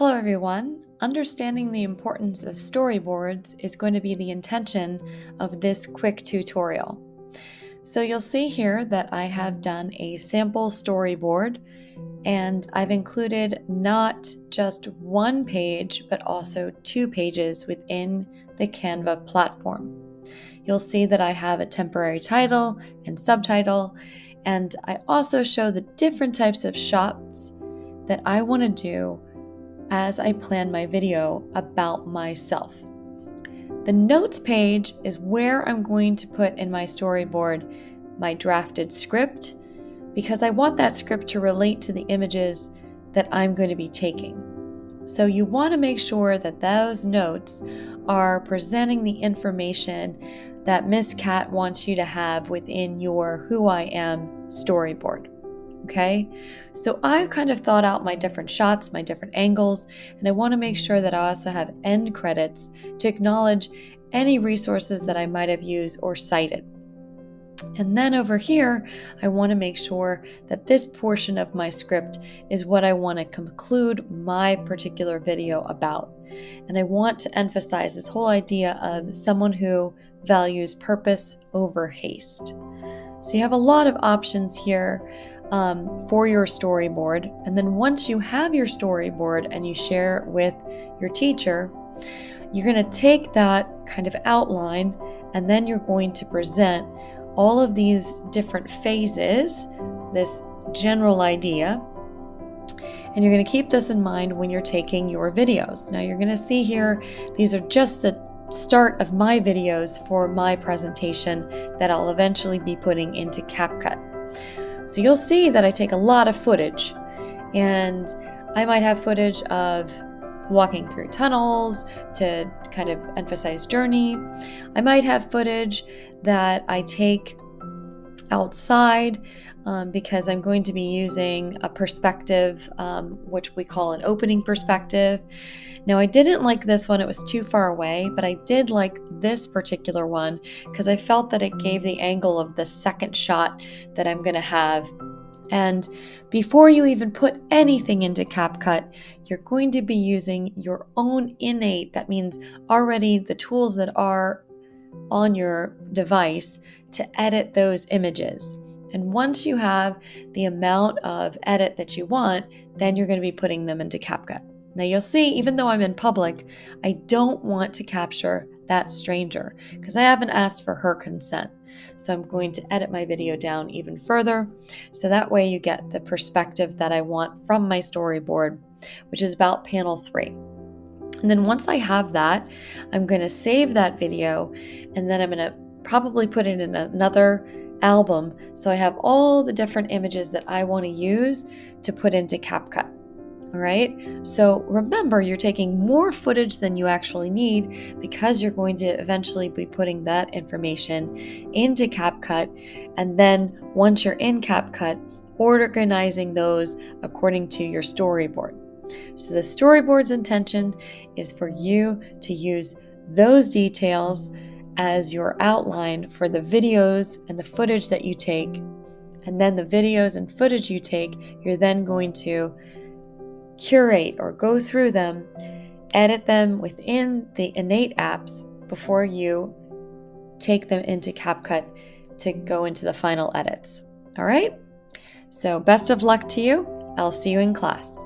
Hello everyone. Understanding the importance of storyboards is going to be the intention of this quick tutorial. So you'll see here that I have done a sample storyboard and I've included not just one page but also 2 pages within the Canva platform. You'll see that I have a temporary title and subtitle, and I also show the different types of shots that I want to do as I plan my video about myself. The notes page is where I'm going to put in my storyboard my drafted script, because I want that script to relate to the images that I'm going to be taking. So you want to make sure that those notes are presenting the information that Miss Cat wants you to have within your Who I Am storyboard. Okay, so I've kind of thought out my different shots, my different angles, and I want to make sure that I also have end credits to acknowledge any resources that I might have used or cited. And then over here, I want to make sure that this portion of my script is what I want to conclude my particular video about. And I want to emphasize this whole idea of someone who values purpose over haste. So you have a lot of options here for your storyboard. And then once you have your storyboard and you share it with your teacher, you're going to take that kind of outline and then you're going to present all of these different phases, this general idea, and you're going to keep this in mind when you're taking your videos. Now you're going to see here, these are just the start of my videos for my presentation that I'll eventually be putting into CapCut. So you'll see that I take a lot of footage, and I might have footage of walking through tunnels to kind of emphasize journey. I might have footage that I take outside because I'm going to be using a perspective, which we call an opening perspective. Now, I didn't like this one, it was too far away, but I did like this particular one because I felt that it gave the angle of the second shot that I'm going to have. And before you even put anything into CapCut, you're going to be using your own innate, that means already the tools that are on your device to edit those images. And once you have the amount of edit that you want, then you're going to be putting them into CapCut. Now you'll see, even though I'm in public, I don't want to capture that stranger because I haven't asked for her consent. So I'm going to edit my video down even further, so that way you get the perspective that I want from my storyboard, which is about panel 3. And then once I have that, I'm going to save that video, and then I'm going to probably put it in another album so I have all the different images that I want to use to put into CapCut. All right, so remember, you're taking more footage than you actually need because you're going to eventually be putting that information into CapCut, and then once you're in CapCut, organizing those according to your storyboard. So the storyboard's intention is for you to use those details as your outline for the videos and the footage that you take, and then the videos and footage you take, you're then going to curate or go through them, edit them within the innate apps before you take them into CapCut to go into the final edits. All right? So best of luck to you. I'll see you in class.